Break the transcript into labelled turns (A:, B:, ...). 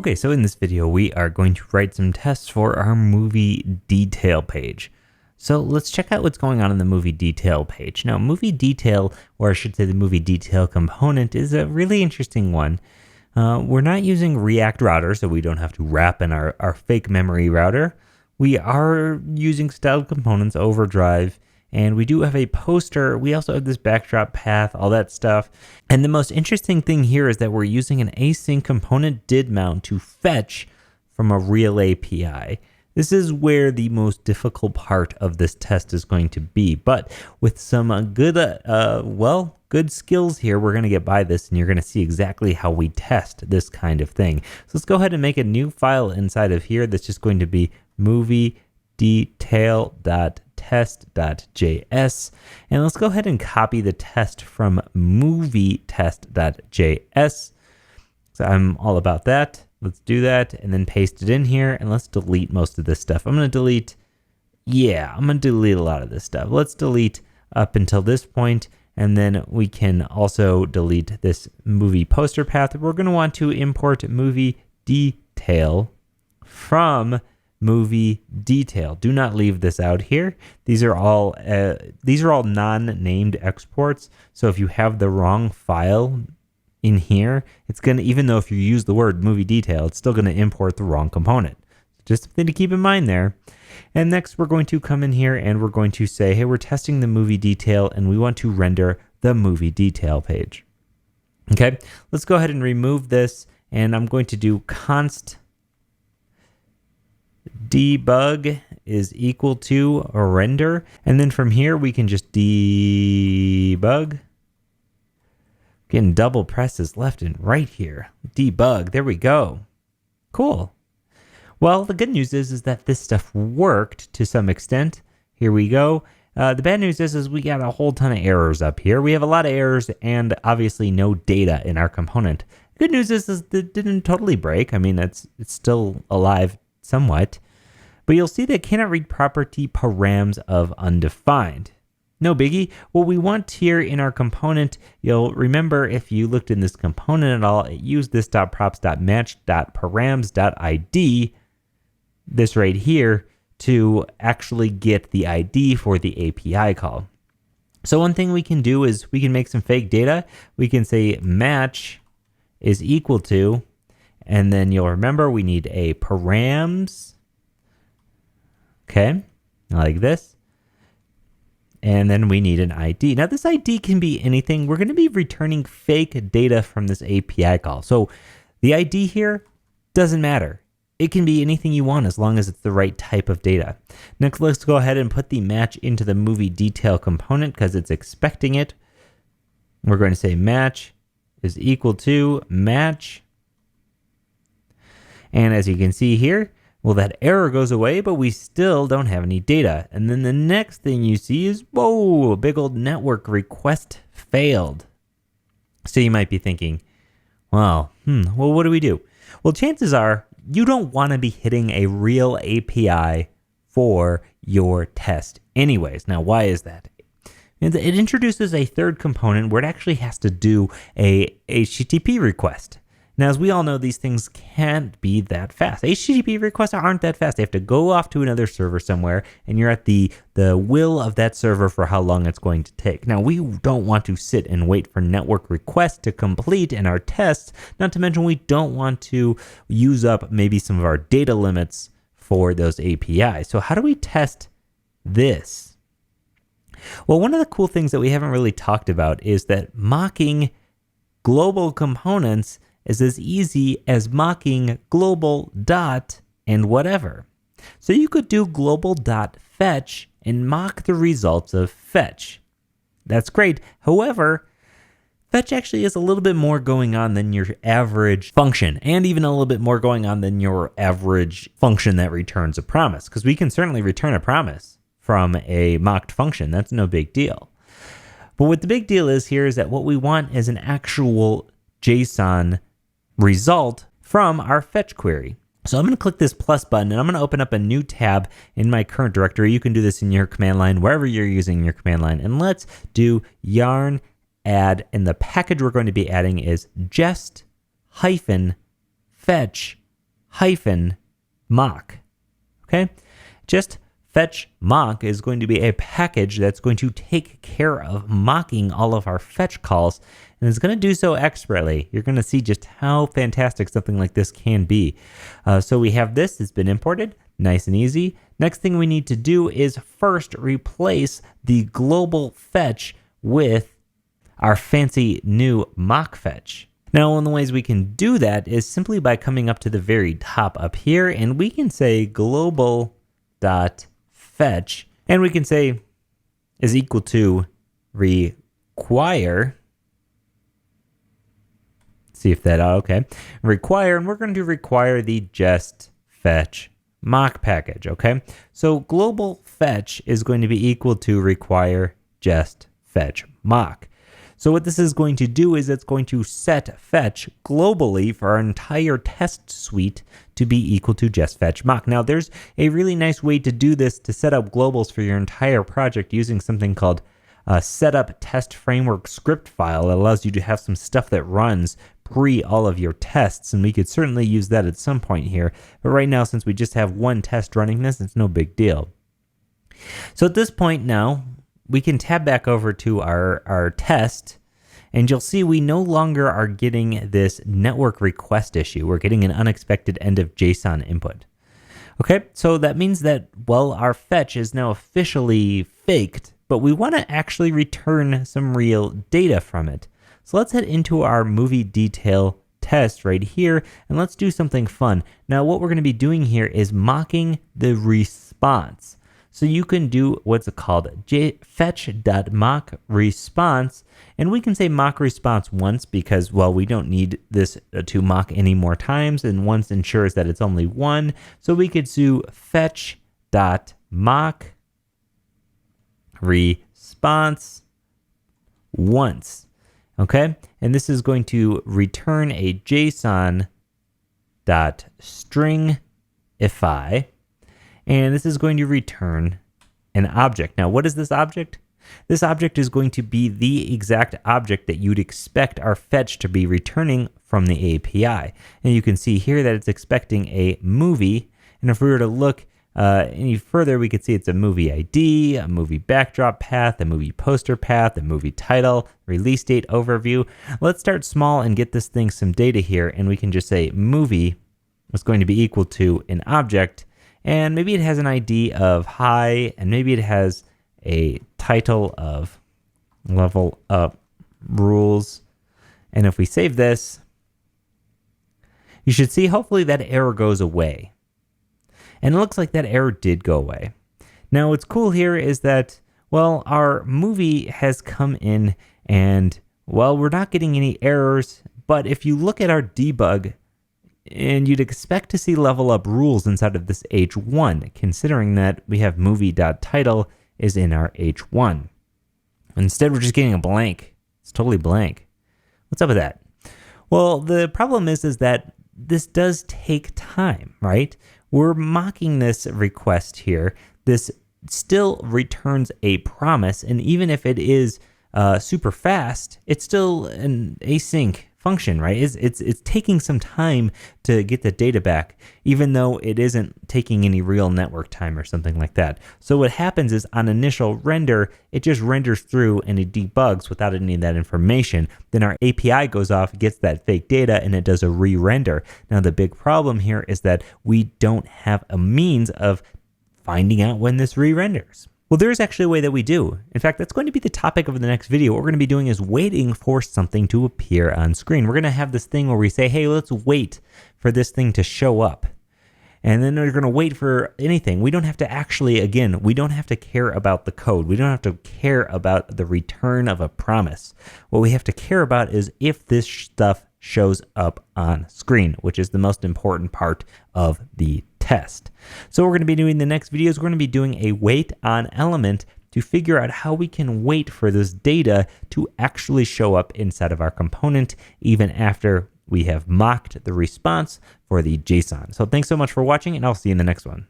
A: Okay, so in this video, we are going to write some tests for our movie detail page. So let's check out what's going on in the movie detail page. Now, movie detail, or I should say the movie detail component, is a really interesting one. We're not using React router, so we don't have to wrap in our fake memory router. We are using styled components, overdrive, and we do have a poster. We also have this backdrop path, all that stuff. And the most interesting thing here is that we're using an async component did mount to fetch from a real API. This is where the most difficult part of this test is going to be. But with some good skills here, we're going to get by this, and you're going to see exactly how we test this kind of thing. So let's go ahead and make a new file inside of here that's just going to be movie detail.test.js, and let's go ahead and copy the test from movie test.js. So I'm all about that. Let's do that and then paste it in here, and let's delete most of this stuff. I'm going to delete a lot of this stuff. Let's delete up until this point, and then we can also delete this movie poster path. We're going to want to import movie detail from movie detail. Do not leave this out here. These are all non-named exports. So if you have the wrong file in here, it's going to, even though if you use the word movie detail, it's still going to import the wrong component. Just something to keep in mind there. And next we're going to come in here and we're going to say, hey, we're testing the movie detail and we want to render the movie detail page. Okay, let's go ahead and remove this, and I'm going to do const debug is equal to a render, and then from here we can just debug. Getting double presses left and right here. Debug, there we go. Cool. Well, the good news is that this stuff worked to some extent. Here we go. The bad news is we got a whole ton of errors up here. We have a lot of errors and obviously no data in our component. Good news is that it didn't totally break. I mean, it's still alive somewhat, but you'll see that it cannot read property params of undefined. No biggie. What we want here in our component, you'll remember if you looked in this component at all, it used this .props.match.params.id, this right here, to actually get the ID for the API call. So one thing we can do is we can make some fake data. We can say match is equal to, and then you'll remember we need a params, okay, like this. And then we need an ID. Now this ID can be anything. We're going to be returning fake data from this API call. So the ID here doesn't matter. It can be anything you want as long as it's the right type of data. Next, let's go ahead and put the match into the movie detail component because it's expecting it. We're going to say match is equal to match. And as you can see here, well, that error goes away, but we still don't have any data. And then the next thing you see is, whoa, a big old network request failed. So you might be thinking, well, what do we do? Well, chances are you don't want to be hitting a real API for your test anyways. Now, why is that? It introduces a third component where it actually has to do a HTTP request. Now, as we all know, these things can't be that fast. HTTP requests aren't that fast. They have to go off to another server somewhere, and you're at the will of that server for how long it's going to take. Now, we don't want to sit and wait for network requests to complete in our tests, not to mention we don't want to use up maybe some of our data limits for those APIs. So how do we test this? Well, one of the cool things that we haven't really talked about is that mocking global components is as easy as mocking global dot and whatever. So you could do global dot fetch and mock the results of fetch. That's great. However, fetch actually is a little bit more going on than your average function, and even a little bit more going on than your average function that returns a promise, because we can certainly return a promise from a mocked function. That's no big deal. But what the big deal is here is that what we want is an actual JSON result from our fetch query. So I'm going to click this plus button and I'm going to open up a new tab in my current directory. You can do this in your command line, wherever you're using your command line. And let's do yarn add, and the package we're going to be adding is jest-fetch hyphen mock. Okay, just fetch mock is going to be a package that's going to take care of mocking all of our fetch calls, and it's going to do so expertly. You're going to see just how fantastic something like this can be. So we have this, it's been imported, nice and easy. Next thing we need to do is first replace the global fetch with our fancy new mock fetch. Now, one of the ways we can do that is simply by coming up to the very top up here, and we can say global.fetch, and we can say is equal to require. See if that, okay. Require, and we're going to require the just fetch mock package, okay? So global fetch is going to be equal to require just fetch mock. So what this is going to do is it's going to set fetch globally for our entire test suite to be equal to just fetch mock. Now there's a really nice way to do this, to set up globals for your entire project using something called setup test framework script file that allows you to have some stuff that runs pre all of your tests, and we could certainly use that at some point here. But right now, since we just have one test running this, it's no big deal. So at this point now, we can tab back over to our test, and you'll see we no longer are getting this network request issue. We're getting an unexpected end of JSON input. Okay, so that means that, well, our fetch is now officially faked, but we want to actually return some real data from it. So let's head into our movie detail test right here, and let's do something fun. Now, what we're going to be doing here is mocking the response. So you can do what's called fetch.mockResponse, and we can say mock response once because, well, we don't need this to mock any more times, and once ensures that it's only one. So we could do fetch.mockResponse once. Okay, and this is going to return a JSON.stringify, and this is going to return an object. Now, what is this object? This object is going to be the exact object that you'd expect our fetch to be returning from the API. And you can see here that it's expecting a movie, and if we were to look any further, we could see it's a movie ID, a movie backdrop path, a movie poster path, a movie title, release date overview. Let's start small and get this thing some data here, and we can just say movie is going to be equal to an object, and maybe it has an ID of high, and maybe it has a title of level up rules. And if we save this, you should see hopefully that error goes away. And it looks like that error did go away. Now, what's cool here is that, well, our movie has come in and, well, we're not getting any errors, but if you look at our debug, and you'd expect to see level up rules inside of this H1, considering that we have movie.title is in our H1. Instead, we're just getting a blank. It's totally blank. What's up with that? Well, the problem is that this does take time, right? We're mocking this request here. This still returns a promise, and even if it is super fast, it's still an async function, right? It's taking some time to get the data back, even though it isn't taking any real network time or something like that. So what happens is on initial render, it just renders through and it debugs without any of that information. Then our API goes off, gets that fake data, and it does a re-render. Now the big problem here is that we don't have a means of finding out when this re-renders. Well, there's actually a way that we do. In fact, that's going to be the topic of the next video. What we're going to be doing is waiting for something to appear on screen. We're going to have this thing where we say, hey, let's wait for this thing to show up. And then we're going to wait for anything. We don't have to actually, again, we don't have to care about the code. We don't have to care about the return of a promise. What we have to care about is if this stuff shows up on screen, which is the most important part of the test. So what we're going to be doing in the next video is we're going to be doing a wait on element to figure out how we can wait for this data to actually show up inside of our component, even after we have mocked the response for the JSON. So thanks so much for watching, and I'll see you in the next one.